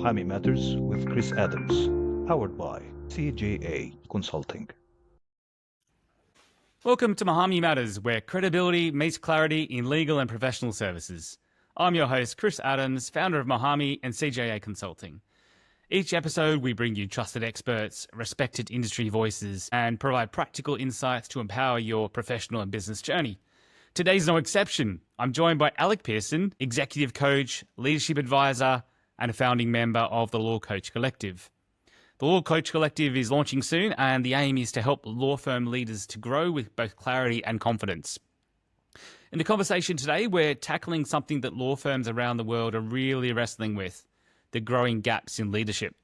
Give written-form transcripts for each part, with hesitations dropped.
Mahami Matters with Chris Adams, powered by CJA Consulting. Welcome to Mahami Matters, where credibility meets clarity in legal and professional services. I'm your host, Chris Adams, founder of Mahami and CJA Consulting. Each episode, we bring you trusted experts, respected industry voices, and provide practical insights to empower your professional and business journey. Today's no exception. I'm joined by Alec Pearson, executive coach, leadership advisor, and a founding member of the Law Coach Collective. The Law Coach Collective is launching soon, and the aim is to help law firm leaders to grow with both clarity and confidence. In the conversation today, we're tackling something that law firms around the world are really wrestling with, the growing gaps in leadership.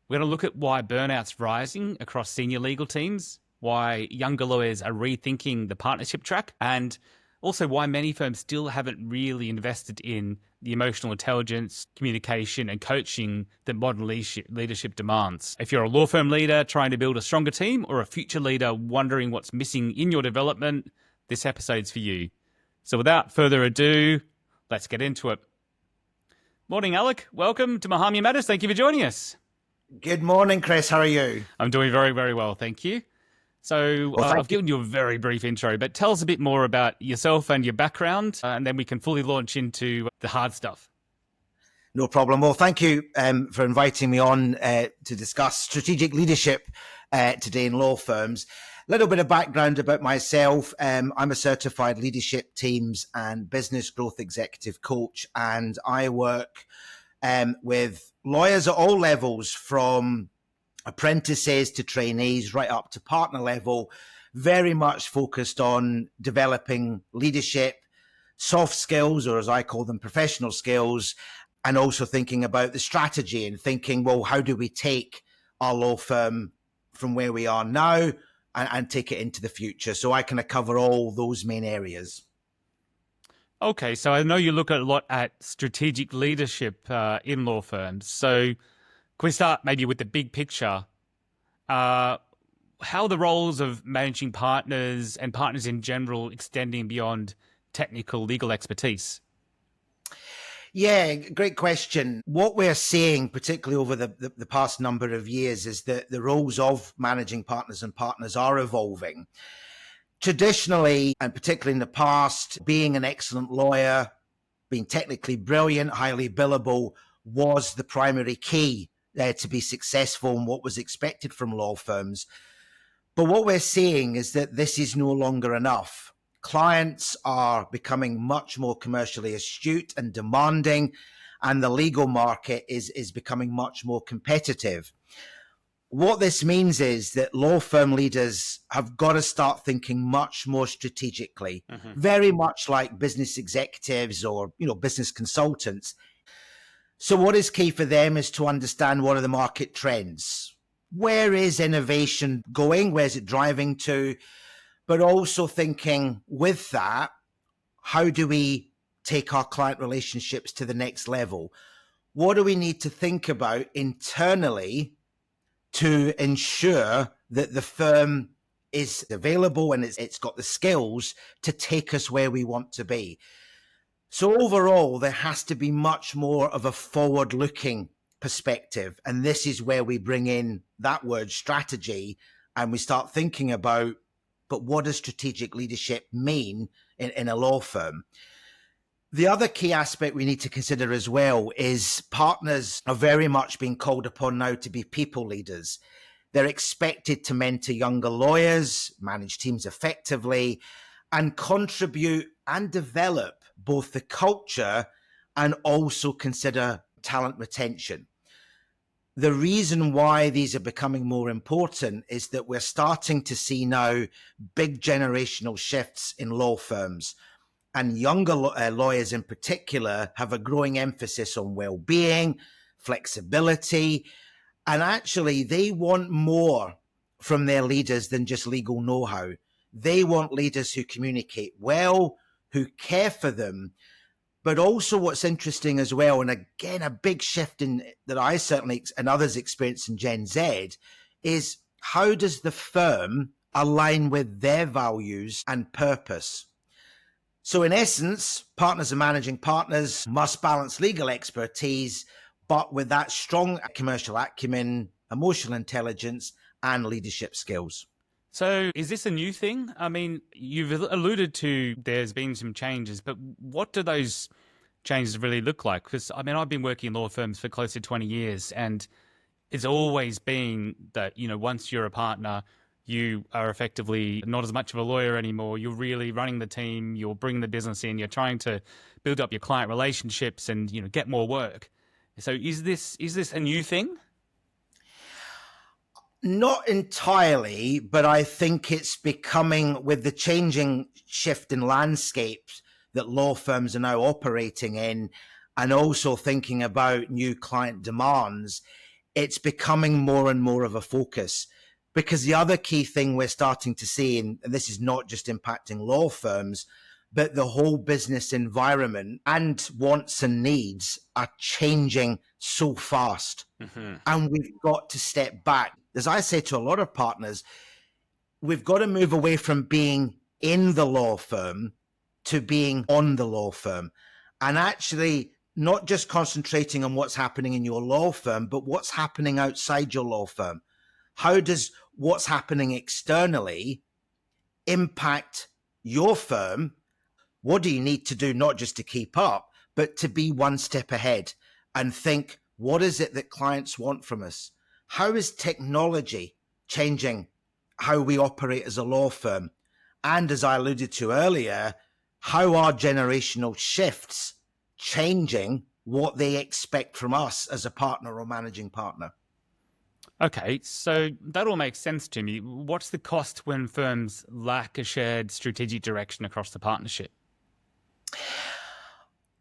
We're going to look at why burnout's rising across senior legal teams, why younger lawyers are rethinking the partnership track, and also why many firms still haven't really invested in the emotional intelligence, communication, and coaching that modern leadership demands. If you're a law firm leader trying to build a stronger team, or a future leader wondering what's missing in your development, this episode's for you. So without further ado, let's get into it. Morning, Alec. Welcome to Mahami Matters. Thank you for joining us. Good morning, Chris. How are you? I'm doing very, very well. Thank you. So I've given you a very brief intro, but tell us a bit more about yourself and your background, and then we can fully launch into the hard stuff. No problem. Well, thank you for inviting me on to discuss strategic leadership today in law firms. A little bit of background about myself. I'm a certified leadership teams and business growth executive coach, and I work with lawyers at all levels, from apprentices to trainees right up to partner level, very much focused on developing leadership, soft skills, or as I call them, professional skills, and also thinking about the strategy and thinking, well, how do we take our law firm from where we are now and take it into the future? So I kind of cover all those main areas. Okay, so I know you look a lot at strategic leadership in law firms. So can we start maybe with the big picture? How are the roles of managing partners and partners in general extending beyond technical legal expertise? Yeah, great question. What we're seeing, particularly over the past number of years, is that the roles of managing partners and partners are evolving. Traditionally, and particularly in the past, being an excellent lawyer, being technically brilliant, highly billable, was the primary key to be successful and what was expected from law firms. But what we're seeing is that this is no longer enough. Clients are becoming much more commercially astute and demanding, and the legal market is becoming much more competitive. What this means is that law firm leaders have got to start thinking much more strategically, very much like business executives or, business consultants. So what is key for them is to understand what are the market trends. Where is innovation going? Where is it driving to? But also thinking with that, how do we take our client relationships to the next level? What do we need to think about internally to ensure that the firm is available and it's got the skills to take us where we want to be? So overall, there has to be much more of a forward-looking perspective. And this is where we bring in that word strategy, and we start thinking about, but what does strategic leadership mean in a law firm? The other key aspect we need to consider as well is partners are very much being called upon now to be people leaders. They're expected to mentor younger lawyers, manage teams effectively, and contribute and develop both the culture and also consider talent retention. The reason why these are becoming more important is that we're starting to see now big generational shifts in law firms, and younger lawyers in particular have a growing emphasis on well-being, flexibility, and actually they want more from their leaders than just legal know-how. They want leaders who communicate well, who care for them. But also what's interesting as well, and again, a big shift that I certainly and others experience in Gen Z, is how does the firm align with their values and purpose? So in essence, partners and managing partners must balance legal expertise but with that strong commercial acumen, emotional intelligence, and leadership skills. So is this a new thing? I mean, you've alluded to there's been some changes, but what do those changes really look like? Because, I mean, I've been working in law firms for close to 20 years, and it's always been that, once you're a partner, you are effectively not as much of a lawyer anymore. You're really running the team. You're bringing the business in. You're trying to build up your client relationships and, get more work. So is this a new thing? Not entirely, but I think it's becoming, with the changing shift in landscapes that law firms are now operating in, and also thinking about new client demands, it's becoming more and more of a focus. Because the other key thing we're starting to see, and this is not just impacting law firms, but the whole business environment and wants and needs are changing so fast. Mm-hmm. And we've got to step back. As I say to a lot of partners, we've got to move away from being in the law firm to being on the law firm, and actually not just concentrating on what's happening in your law firm, but what's happening outside your law firm. How does what's happening externally impact your firm? What do you need to do, not just to keep up, but to be one step ahead and think, what is it that clients want from us? How is technology changing how we operate as a law firm? And as I alluded to earlier, how are generational shifts changing what they expect from us as a partner or managing partner? Okay, so that all makes sense to me. What's the cost when firms lack a shared strategic direction across the partnership?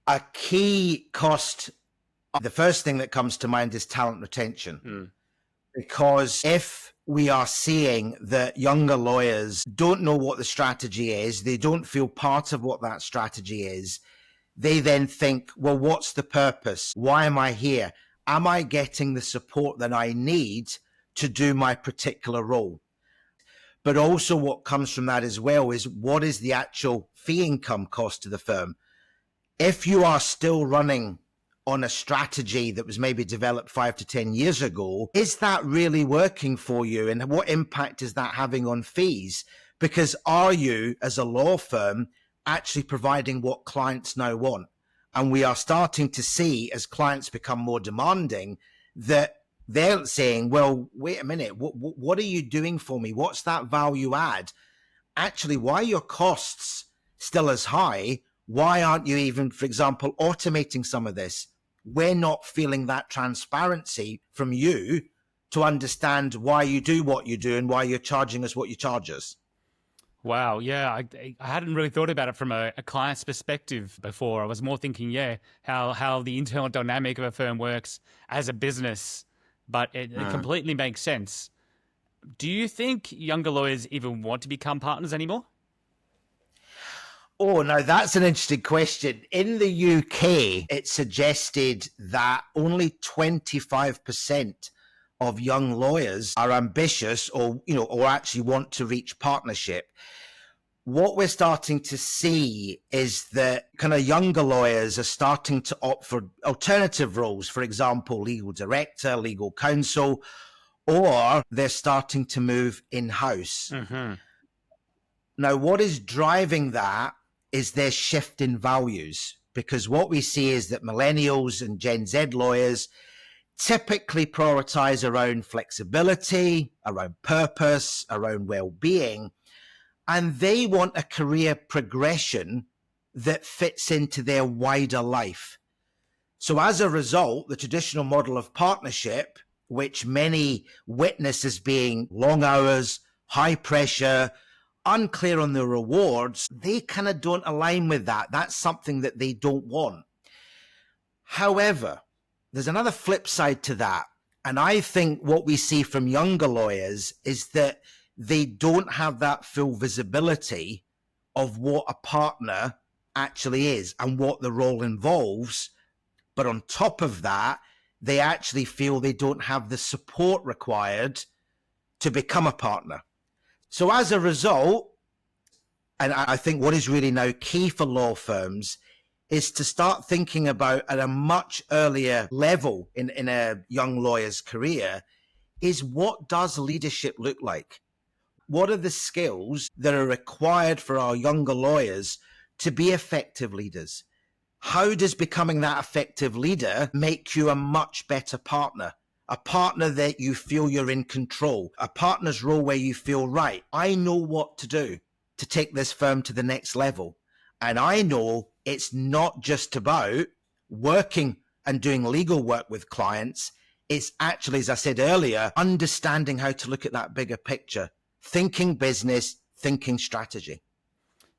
A key cost, the first thing that comes to mind is talent retention. Because if we are seeing that younger lawyers don't know what the strategy is, they don't feel part of what that strategy is, they then think, well, what's the purpose? Why am I here? Am I getting the support that I need to do my particular role? But also what comes from that as well is, what is the actual fee income cost to the firm? If you are still running on a strategy that was maybe developed 5 to 10 years ago, is that really working for you? And what impact is that having on fees? Because are you, as a law firm, actually providing what clients now want? And we are starting to see, as clients become more demanding, that they're saying, well, wait a minute, what are you doing for me? What's that value add? Actually, why are your costs still as high? Why aren't you even, for example, automating some of this? We're not feeling that transparency from you to understand why you do what you do and why you're charging us what you charge us. Wow, yeah, I hadn't really thought about it from a client's perspective before. I was more thinking, how the internal dynamic of a firm works as a business, but it completely makes sense. Do you think younger lawyers even want to become partners anymore? Oh, now that's an interesting question. In the UK, it suggested that only 25% of young lawyers are ambitious or actually want to reach partnership. What we're starting to see is that kind of younger lawyers are starting to opt for alternative roles, for example, legal director, legal counsel, or they're starting to move in-house. Mm-hmm. Now, what is driving that is their shift in values, because what we see is that millennials and Gen Z lawyers typically prioritize around flexibility, around purpose, around well-being, and they want a career progression that fits into their wider life. So as a result, the traditional model of partnership, which many witness as being long hours, high pressure, unclear on the rewards, they kind of don't align with that. That's something that they don't want. However, there's another flip side to that. And I think what we see from younger lawyers is that they don't have that full visibility of what a partner actually is and what the role involves. But on top of that, they actually feel they don't have the support required to become a partner. So as a result, and I think what is really now key for law firms is to start thinking about at a much earlier level in a young lawyer's career is, what does leadership look like? What are the skills that are required for our younger lawyers to be effective leaders? How does becoming that effective leader make you a much better partner? A partner that you feel you're in control, a partner's role where you feel, right, I know what to do to take this firm to the next level. And I know it's not just about working and doing legal work with clients. It's actually, as I said earlier, understanding how to look at that bigger picture, thinking business, thinking strategy.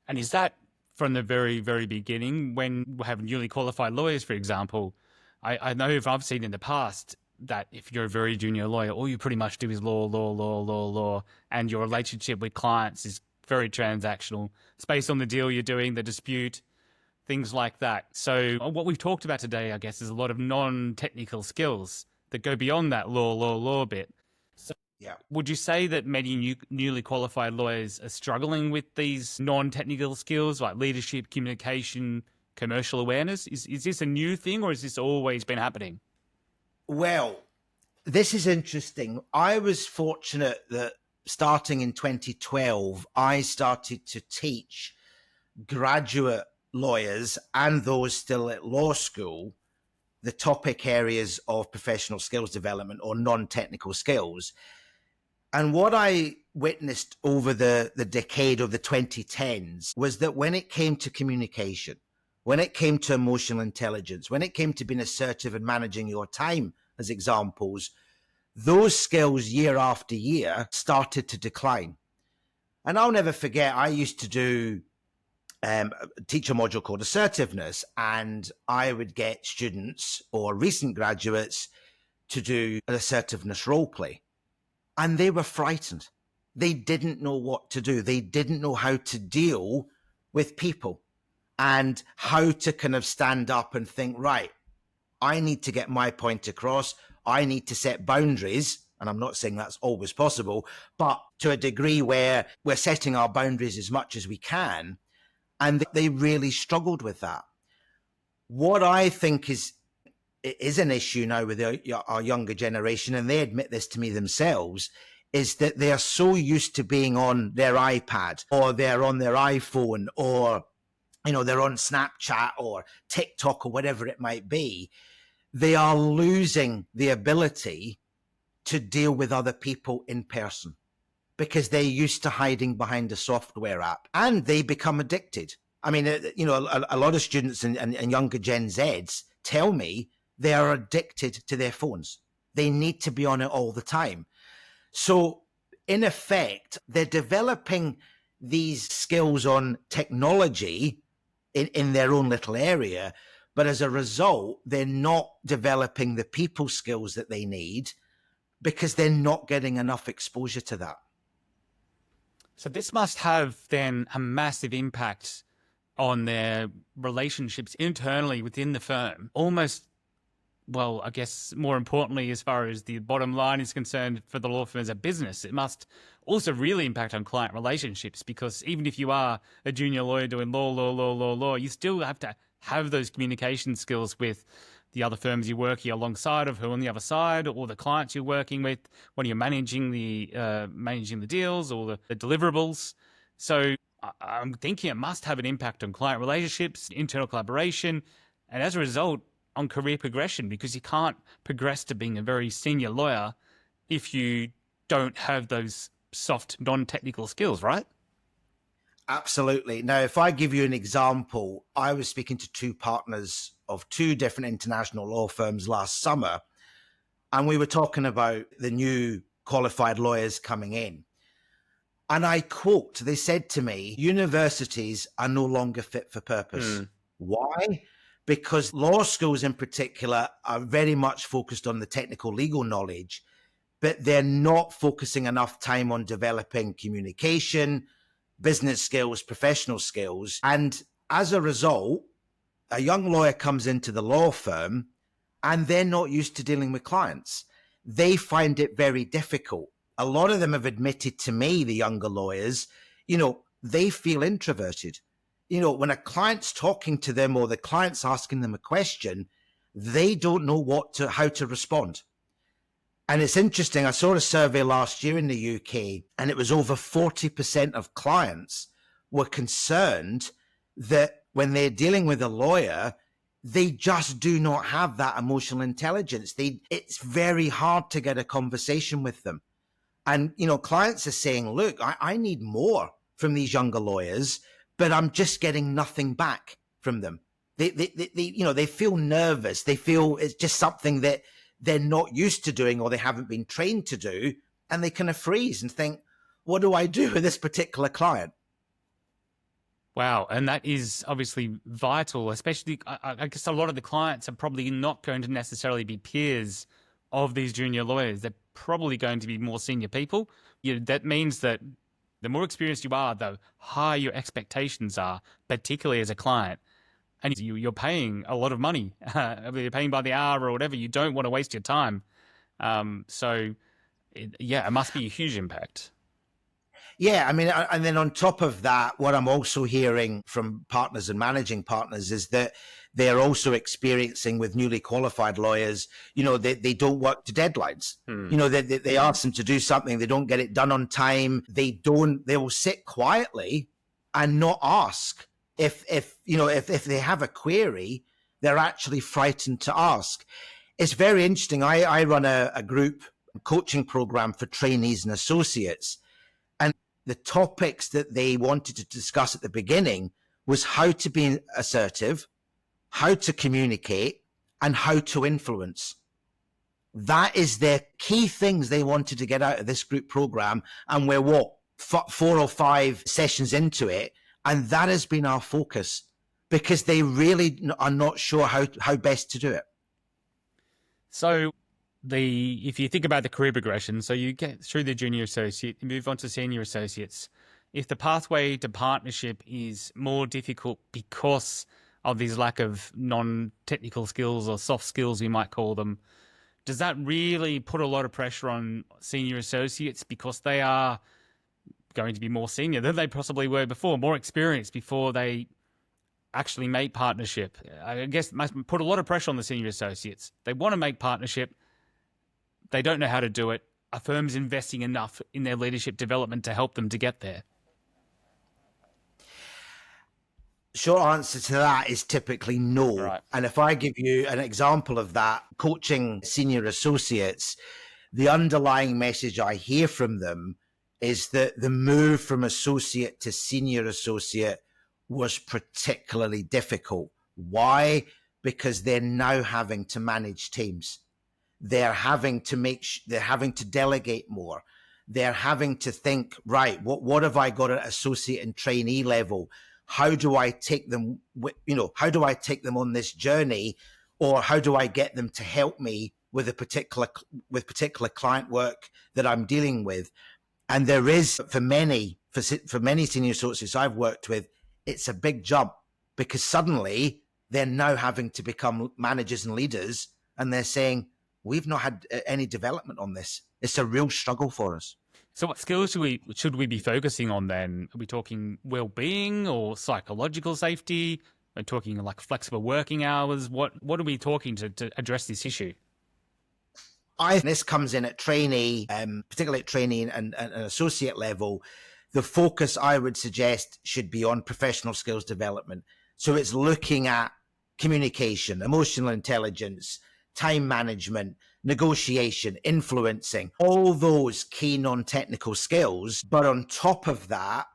And is that from the very, very beginning when we have newly qualified lawyers, for example? I know if I've seen in the past that if you're a very junior lawyer, all you pretty much do is law, and your relationship with clients is very transactional. It's based on the deal you're doing, the dispute, things like that. So what we've talked about today, I guess, is a lot of non-technical skills that go beyond that law bit. So Yeah. would you say that many newly qualified lawyers are struggling with these non-technical skills like leadership, communication, commercial awareness? Is this a new thing, or has this always been happening? Well, this is interesting. I was fortunate that starting in 2012, I started to teach graduate lawyers and those still at law school the topic areas of professional skills development or non-technical skills. And what I witnessed over the decade of the 2010s was that when it came to communication, when it came to emotional intelligence, when it came to being assertive and managing your time, as examples, those skills year after year started to decline. And I'll never forget, I used to do teach a module called assertiveness, and I would get students or recent graduates to do an assertiveness role play, and they were frightened. They didn't know what to do. They didn't know how to deal with people and how to kind of stand up and think, right, I need to get my point across. I need to set boundaries. And I'm not saying that's always possible, but to a degree where we're setting our boundaries as much as we can. And they really struggled with that. What I think is an issue now with our younger generation, and they admit this to me themselves, is that they are so used to being on their iPad or they're on their iPhone or, they're on Snapchat or TikTok or whatever it might be. They are losing the ability to deal with other people in person, because they're used to hiding behind a software app, and they become addicted. I mean, a lot of students and younger Gen Zs tell me they are addicted to their phones. They need to be on it all the time. So in effect, they're developing these skills on technology in their own little area. But as a result, they're not developing the people skills that they need because they're not getting enough exposure to that. So this must have then a massive impact on their relationships internally within the firm. Almost, well, I guess more importantly, as far as the bottom line is concerned for the law firm as a business, it must also really impact on client relationships, because even if you are a junior lawyer doing law, you still have to have those communication skills with the other firms you're working alongside of, who on the other side, or the clients you're working with when you're managing the deals or the deliverables. So I'm thinking it must have an impact on client relationships, internal collaboration, and as a result, on career progression, because you can't progress to being a very senior lawyer if you don't have those soft, non-technical skills, right? Absolutely. Now, if I give you an example, I was speaking to two partners of two different international law firms last summer, and we were talking about the new qualified lawyers coming in. And I quote, they said to me, universities are no longer fit for purpose. Why? Because law schools in particular are very much focused on the technical legal knowledge, but they're not focusing enough time on developing communication, business skills, professional skills. And as a result, a young lawyer comes into the law firm and they're not used to dealing with clients. They find it very difficult. A lot of them have admitted to me, the younger lawyers, they feel introverted. when a client's talking to them or the client's asking them a question, they don't know how to respond. And it's interesting. I saw a survey last year in the UK, and it was over 40% of clients were concerned that when they're dealing with a lawyer, they just do not have that emotional intelligence. It's very hard to get a conversation with them. And, clients are saying, look, I need more from these younger lawyers, but I'm just getting nothing back from them. They feel nervous. They feel it's just something that they're not used to doing or they haven't been trained to do. And they kind of freeze and think, what do I do with this particular client? Wow. And that is obviously vital, especially I guess a lot of the clients are probably not going to necessarily be peers of these junior lawyers. They're probably going to be more senior people. That means that the more experienced you are, the higher your expectations are, particularly as a client. And you're paying a lot of money. You're paying by the hour or whatever. You don't want to waste your time. It must be a huge impact. Yeah, I mean, and then on top of that, what I'm also hearing from partners and managing partners is that they're also experiencing with newly qualified lawyers, they don't work to deadlines. They ask them to do something, they don't get it done on time. They will sit quietly and not ask. If they have a query, they're actually frightened to ask. It's very interesting. I run a group coaching program for trainees and associates. And the topics that they wanted to discuss at the beginning was how to be assertive, how to communicate, and how to influence. That is their key things they wanted to get out of this group program. And we're 4 or 5 sessions into it. And that has been our focus because they really are not sure how best to do it. So if you think about the career progression, so you get through the junior associate, you move on to senior associates. If the pathway to partnership is more difficult because of these lack of non-technical skills or soft skills, we might call them, does that really put a lot of pressure on senior associates because they are going to be more senior than they possibly were before, more experienced before they actually make partnership? I guess it must put a lot of pressure on the senior associates. They want to make partnership. They don't know how to do it. Are firms investing enough in their leadership development to help them to get there? Short answer to that is typically no. Right. And if I give you an example of that, coaching senior associates, the underlying message I hear from them is that the move from associate to senior associate was particularly difficult. Why? Because they're now having to manage teams. They're having to delegate more. They're having to think, right, what have I got at associate and trainee level? How do I take them, how do I take them on this journey? Or how do I get them to help me with particular client work that I'm dealing with? And there is, for many senior associates I've worked with, it's a big jump because suddenly they're now having to become managers and leaders, and they're saying, we've not had any development on this. It's a real struggle for us. So what skills should we be focusing on then? Are we talking well-being or psychological safety? Are we talking like flexible working hours? What are we talking to address this issue? This comes in at trainee, particularly at trainee and associate level. The focus, I would suggest, should be on professional skills development. So it's looking at communication, emotional intelligence, time management, negotiation, influencing, all those key non-technical skills. But on top of that,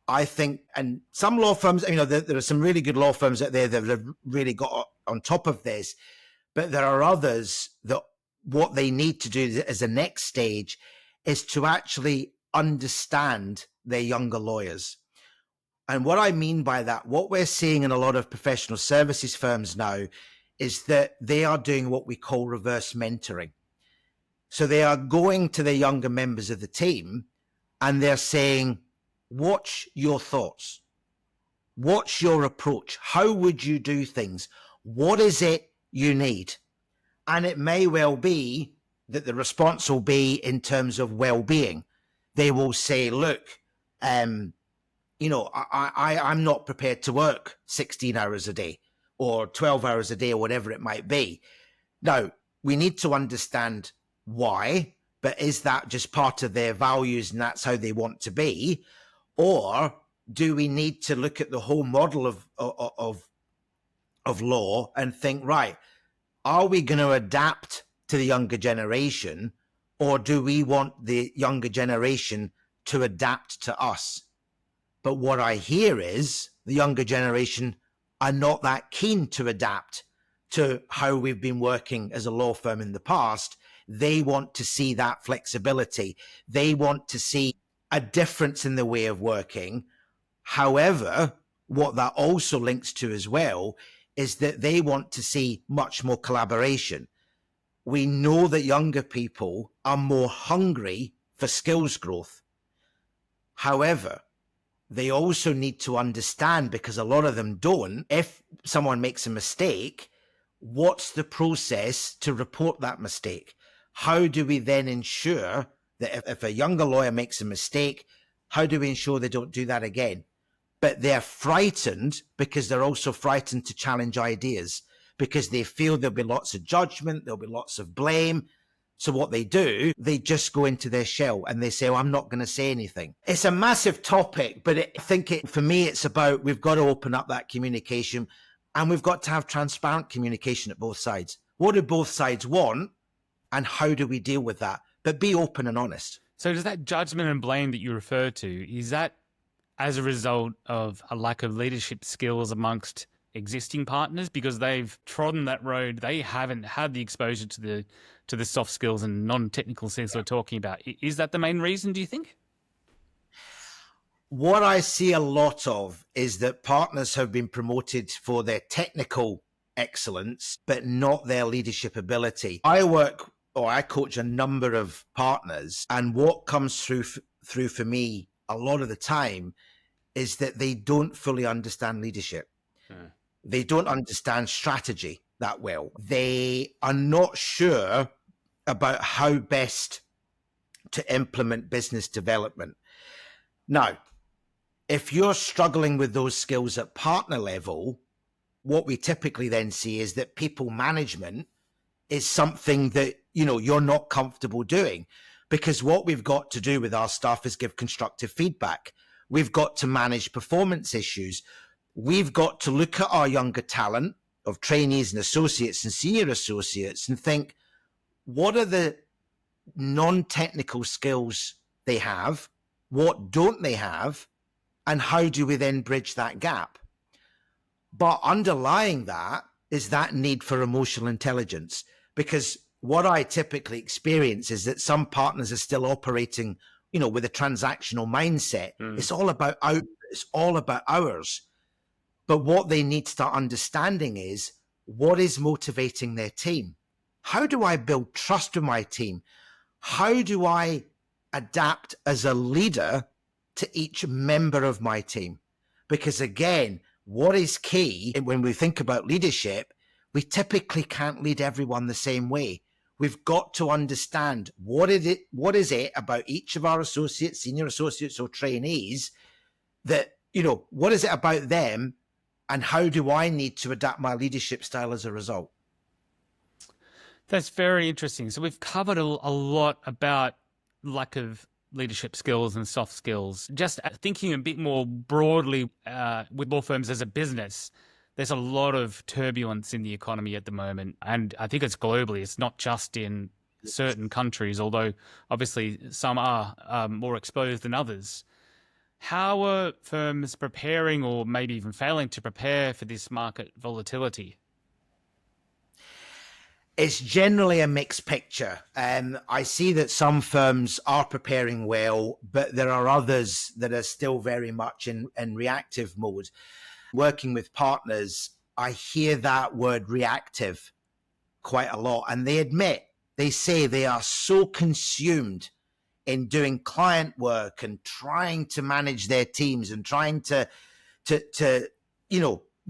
I think, and some law firms, there are some really good law firms out there that have really got on top of this, but there are others that what they need to do as a next stage is to actually understand their younger lawyers. And what I mean by that, what we're seeing in a lot of professional services firms now is that they are doing what we call reverse mentoring. So they are going to the younger members of the team and they're saying, what's your thoughts? What's your approach? How would you do things? What is it you need? And it may well be that the response will be in terms of well-being. They will say, look, I'm not prepared to work 16 hours a day or 12 hours a day or whatever it might be. Now, we need to understand why, but is that just part of their values and that's how they want to be? Or do we need to look at the whole model of law and think, right, are we going to adapt to the younger generation, or do we want the younger generation to adapt to us? But what I hear is the younger generation are not that keen to adapt to how we've been working as a law firm in the past. They want to see that flexibility. They want to see a difference in the way of working. However, what that also links to as well is that they want to see much more collaboration. We know that younger people are more hungry for skills growth. However, they also need to understand, because a lot of them don't, if someone makes a mistake, what's the process to report that mistake? How do we then ensure that if a younger lawyer makes a mistake, how do we ensure they don't do that again? But they're frightened because they're also frightened to challenge ideas, because they feel there'll be lots of judgment, there'll be lots of blame. So what they do, they just go into their shell and they say, oh, I'm not going to say anything. It's a massive topic, but I think for me, it's about, we've got to open up that communication, and we've got to have transparent communication at both sides. What do both sides want, and how do we deal with that? But be open and honest. So does that judgment and blame that you refer to, is that as a result of a lack of leadership skills amongst existing partners because they've trodden that road? They haven't had the exposure to the soft skills and non-technical skills we're talking about. Is that the main reason, do you think? What I see a lot of is that partners have been promoted for their technical excellence, but not their leadership ability. I coach a number of partners, and what comes through for me a lot of the time is that they don't fully understand leadership. They don't understand strategy that well. They are not sure about how best to implement business development. Now, if you're struggling with those skills at partner level, what we typically then see is that people management is something that, you're not comfortable doing, because what we've got to do with our staff is give constructive feedback. We've got to manage performance issues. We've got to look at our younger talent of trainees and associates and senior associates and think, what are the non-technical skills they have? What don't they have? And how do we then bridge that gap? But underlying that is that need for emotional intelligence, because what I typically experience is that some partners are still operating, with a transactional mindset. It's all about out, it's all about hours. But what they need to start understanding is, what is motivating their team? How do I build trust with my team? How do I adapt as a leader to each member of my team? Because again, what is key when we think about leadership, we typically can't lead everyone the same way. We've got to understand what is it about each of our associates, senior associates or trainees that, what is it about them, and how do I need to adapt my leadership style as a result? That's very interesting. So we've covered a lot about lack of leadership skills and soft skills. Just thinking a bit more broadly with law firms as a business, there's a lot of turbulence in the economy at the moment. And I think it's globally. It's not just in certain countries, although obviously some are more exposed than others. How are firms preparing, or maybe even failing to prepare for this market volatility? It's generally a mixed picture. I see that some firms are preparing well, but there are others that are still very much in reactive mode. Working with partners, I hear that word reactive quite a lot, and they say they are so consumed in doing client work and trying to manage their teams and trying to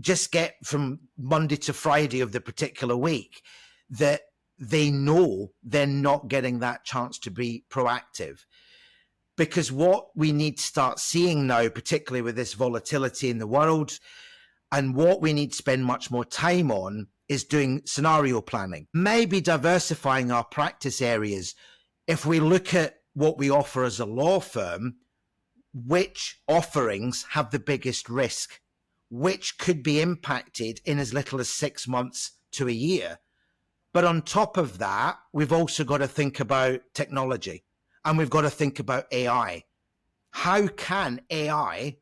just get from Monday to Friday of the particular week, that they know they're not getting that chance to be proactive. Because what we need to start seeing now, particularly with this volatility in the world, and what we need to spend much more time on is doing scenario planning, maybe diversifying our practice areas. If we look at what we offer as a law firm, which offerings have the biggest risk, which could be impacted in as little as 6 months to a year. But on top of that, we've also got to think about technology, and we've got to think about AI. How can AI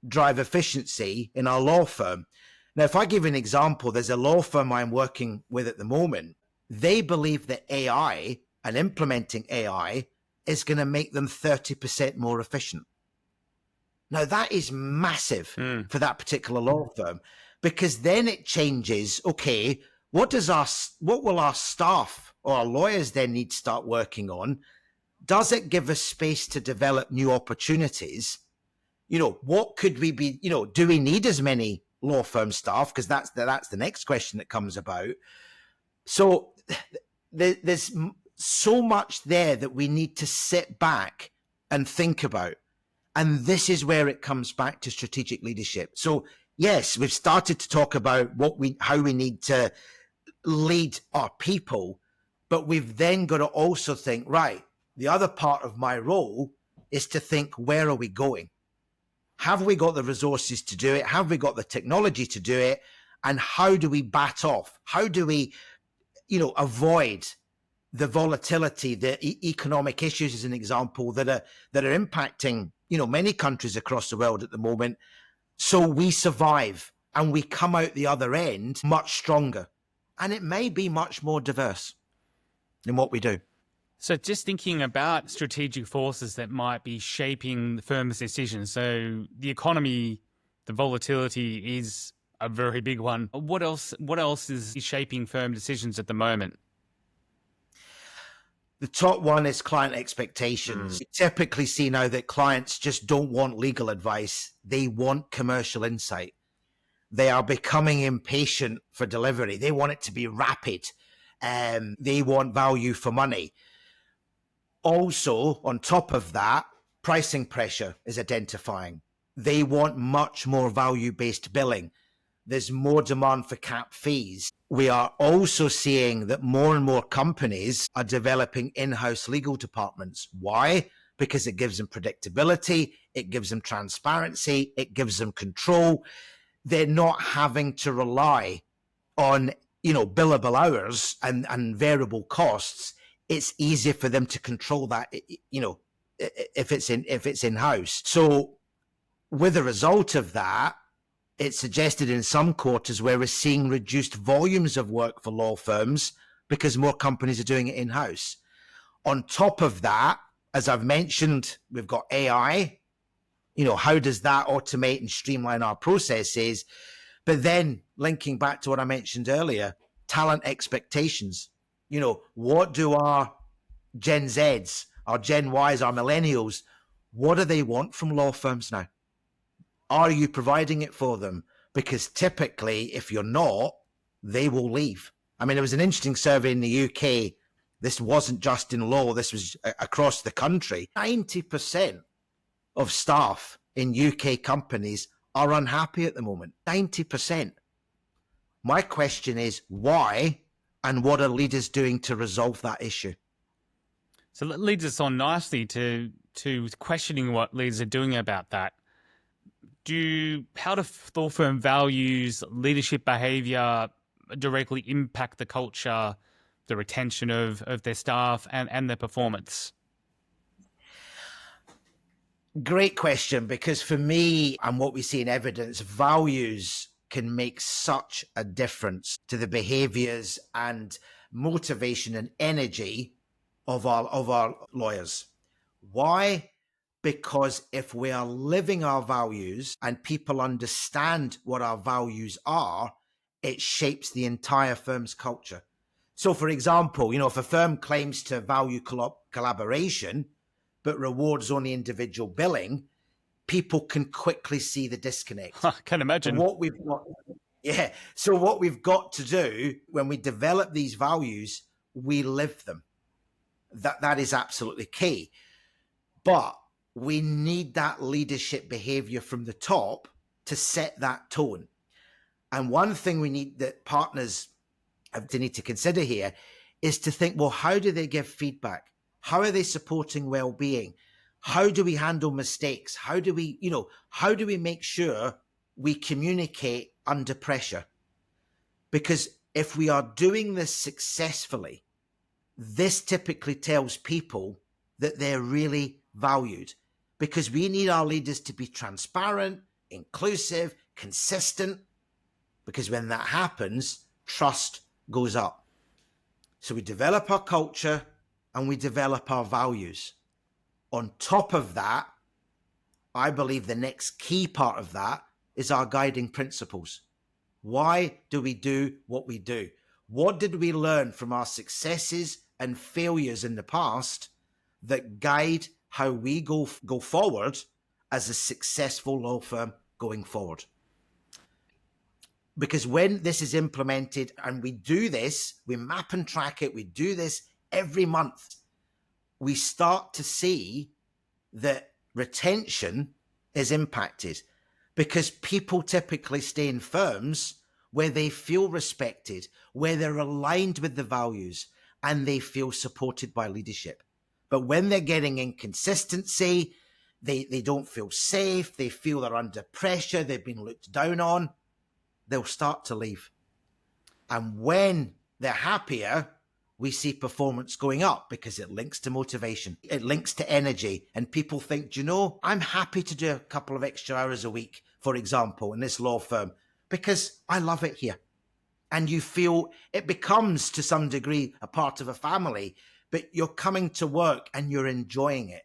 drive efficiency in our law firm? Now, if I give you an example, there's a law firm I'm working with at the moment. They believe that AI and implementing AI is going to make them 30% more efficient. Now, that is massive for that particular law firm, because then it changes, okay, what will our staff or our lawyers then need to start working on? Does it give us space to develop new opportunities? What could we be, do we need as many law firm staff? Because that's the next question that comes about. So there's so much there that we need to sit back and think about. And this is where it comes back to strategic leadership. So yes, we've started to talk about how we need to lead our people, but we've then got to also think, right, the other part of my role is to think, where are we going? Have we got the resources to do it? Have we got the technology to do it? And how do we bat off? How do we, avoid the volatility, the economic issues, as an example, that are impacting, many countries across the world at the moment, so we survive and we come out the other end much stronger. And it may be much more diverse in what we do. So just thinking about strategic forces that might be shaping the firm's decisions. So the economy, the volatility is a very big one. What else is shaping firm decisions at the moment? The top one is client expectations. We typically see now that clients just don't want legal advice. They want commercial insight. They are becoming impatient for delivery. They want it to be rapid. They want value for money. Also, on top of that, pricing pressure is identifying. They want much more value-based billing. There's more demand for cap fees. We are also seeing that more and more companies are developing in-house legal departments. Why? Because it gives them predictability, it gives them transparency, it gives them control. They're not having to rely on, billable hours and variable costs. It's easier for them to control that, if it's in-house. So with the result of that, it's suggested in some quarters where we're seeing reduced volumes of work for law firms because more companies are doing it in-house. On top of that, as I've mentioned, we've got AI. How does that automate and streamline our processes? But then linking back to what I mentioned earlier, talent expectations. What do our Gen Zs, our Gen Ys, our millennials, what do they want from law firms now? Are you providing it for them? Because typically, if you're not, they will leave. I mean, there was an interesting survey in the UK. This wasn't just in law. This was across the country. 90% of staff in UK companies are unhappy at the moment. 90%. My question is why, and what are leaders doing to resolve that issue? So that leads us on nicely to questioning what leaders are doing about that. How do law firm values, leadership behavior directly impact the culture, the retention of their staff and their performance? Great question, because for me, and what we see in evidence, values can make such a difference to the behaviors and motivation and energy of our lawyers. Why? Because if we are living our values and people understand what our values are, it shapes the entire firm's culture. So, for example, if a firm claims to value collaboration, but rewards only individual billing, people can quickly see the disconnect. I can imagine. So what we've got to do when we develop these values, we live them. That is absolutely key. But we need that leadership behavior from the top to set that tone. And one thing we need that partners have to need to consider here is to think, well, how do they give feedback? How are they supporting well-being? How do we handle mistakes? How do we make sure we communicate under pressure? Because if we are doing this successfully, this typically tells people that they're really valued, because we need our leaders to be transparent, inclusive, consistent, because when that happens, trust goes up. So we develop our culture and we develop our values. On top of that, I believe the next key part of that is our guiding principles. Why do we do what we do? What did we learn from our successes and failures in the past that guide how we go forward as a successful law firm going forward? Because when this is implemented and we do this, we map and track it, we do this every month, we start to see that retention is impacted, because people typically stay in firms where they feel respected, where they're aligned with the values, and they feel supported by leadership. But when they're getting inconsistency, they don't feel safe, they feel they're under pressure, they've been looked down on, they'll start to leave. And when they're happier, we see performance going up, because it links to motivation, it links to energy. And people think, I'm happy to do a couple of extra hours a week, for example, in this law firm, because I love it here. And you feel it becomes, to some degree, a part of a family, but you're coming to work and you're enjoying it.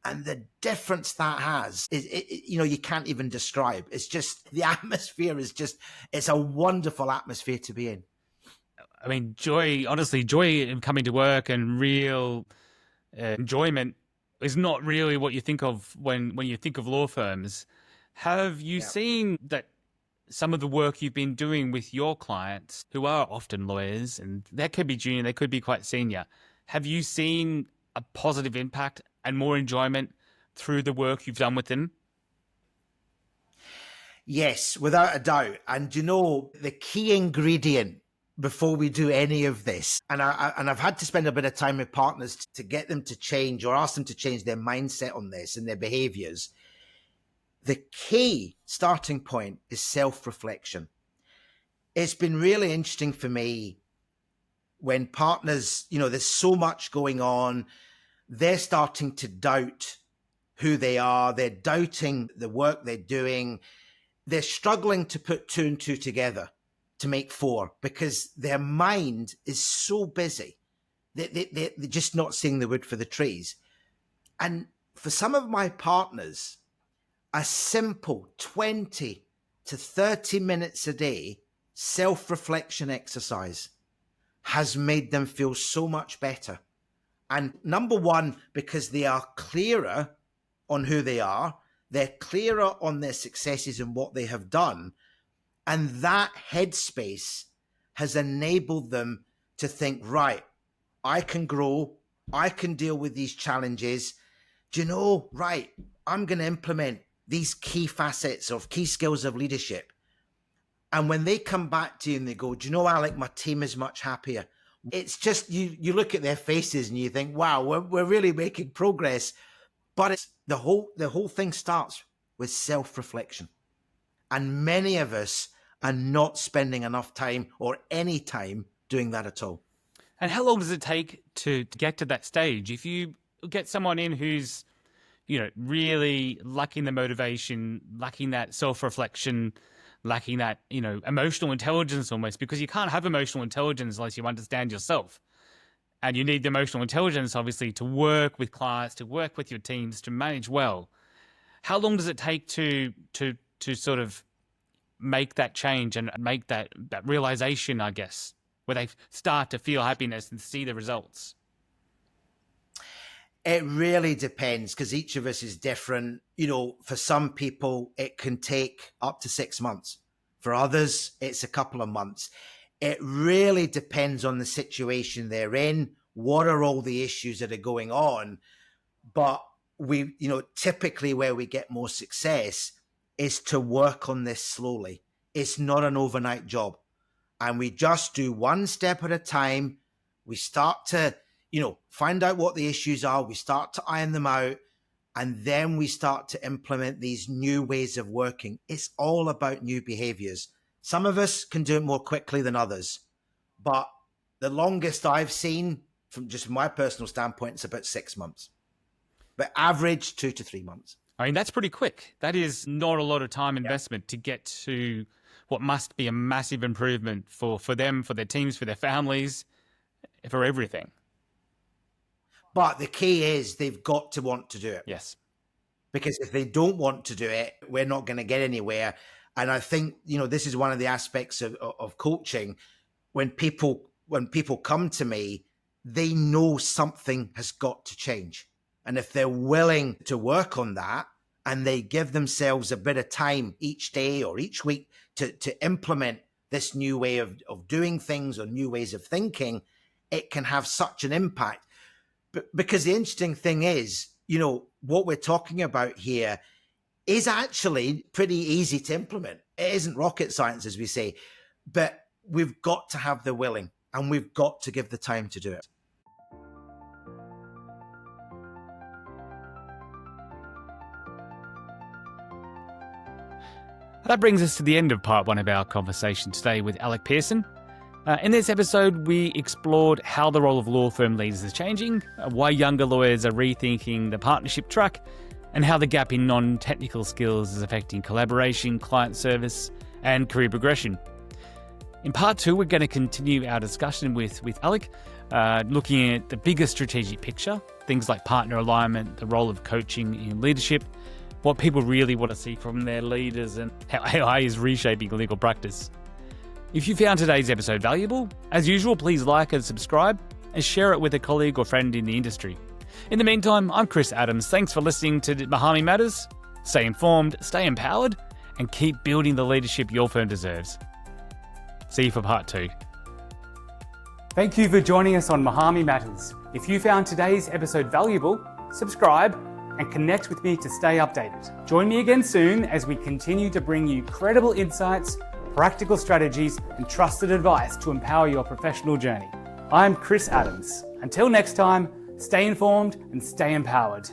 And the difference that has is, you can't even describe. It's just, the atmosphere is just, it's a wonderful atmosphere to be in. I mean, joy in coming to work and real enjoyment is not really what you think of when you think of law firms. Have you seen that some of the work you've been doing with your clients, who are often lawyers, and they could be junior, they could be quite senior, have you seen a positive impact and more enjoyment through the work you've done with them? Yes, without a doubt. And the key ingredient before we do any of this, and I've had to spend a bit of time with partners to get them to change, or ask them to change their mindset on this and their behaviors. The key starting point is self-reflection. It's been really interesting for me when partners, there's so much going on, they're starting to doubt who they are, they're doubting the work they're doing, they're struggling to put two and two together to make four, because their mind is so busy. They're just not seeing the wood for the trees. And for some of my partners, a simple 20 to 30 minutes a day self-reflection exercise has made them feel so much better. And number one, because they are clearer on who they are, they're clearer on their successes and what they have done. And that headspace has enabled them to think, right, I can grow, I can deal with these challenges. Right, I'm going to implement these key facets of key skills of leadership. And when they come back to you and they go, Alec, my team is much happier. It's just, you look at their faces and you think, wow, we're really making progress. But it's the whole thing starts with self-reflection. And many of us are not spending enough time or any time doing that at all. And how long does it take to get to that stage? If you get someone in who's, really lacking the motivation, lacking that self-reflection, lacking that, emotional intelligence almost, because you can't have emotional intelligence unless you understand yourself. And you need the emotional intelligence, obviously, to work with clients, to work with your teams, to manage well. How long does it take to sort of make that change and make that realization, I guess, where they start to feel happiness and see the results? It really depends, because each of us is different. For some people, it can take up to 6 months. For others, it's a couple of months. It really depends on the situation they're in. What are all the issues that are going on? But typically where we get more success is to work on this slowly. It's not an overnight job. And we just do one step at a time. We start to, find out what the issues are. We start to iron them out. And then we start to implement these new ways of working. It's all about new behaviors. Some of us can do it more quickly than others. But the longest I've seen, from just my personal standpoint, is about 6 months. But average 2 to 3 months. I mean, that's pretty quick. That is not a lot of time investment to get to what must be a massive improvement for them, for their teams, for their families, for everything. But the key is they've got to want to do it. Yes. Because if they don't want to do it, we're not going to get anywhere. And I think, this is one of the aspects of coaching. When people come to me, they know something has got to change. And if they're willing to work on that and they give themselves a bit of time each day or each week to implement this new way of doing things or new ways of thinking, it can have such an impact. Because the interesting thing is, what we're talking about here is actually pretty easy to implement. It isn't rocket science, as we say, but we've got to have the willing and we've got to give the time to do it. That brings us to the end of part one of our conversation today with Alec Pearson. In this episode, we explored how the role of law firm leaders is changing, why younger lawyers are rethinking the partnership track, and how the gap in non-technical skills is affecting collaboration, client service, and career progression. In part two, we're going to continue our discussion with Alec, looking at the bigger strategic picture, things like partner alignment, the role of coaching in leadership, what people really want to see from their leaders, and how AI is reshaping legal practice. If you found today's episode valuable, as usual, please like and subscribe and share it with a colleague or friend in the industry. In the meantime, I'm Chris Adams. Thanks for listening to Mahami Matters. Stay informed, stay empowered, and keep building the leadership your firm deserves. See you for part two. Thank you for joining us on Mahami Matters. If you found today's episode valuable, subscribe and connect with me to stay updated. Join me again soon as we continue to bring you credible insights, practical strategies, and trusted advice to empower your professional journey. I'm Chris Adams. Until next time, stay informed and stay empowered.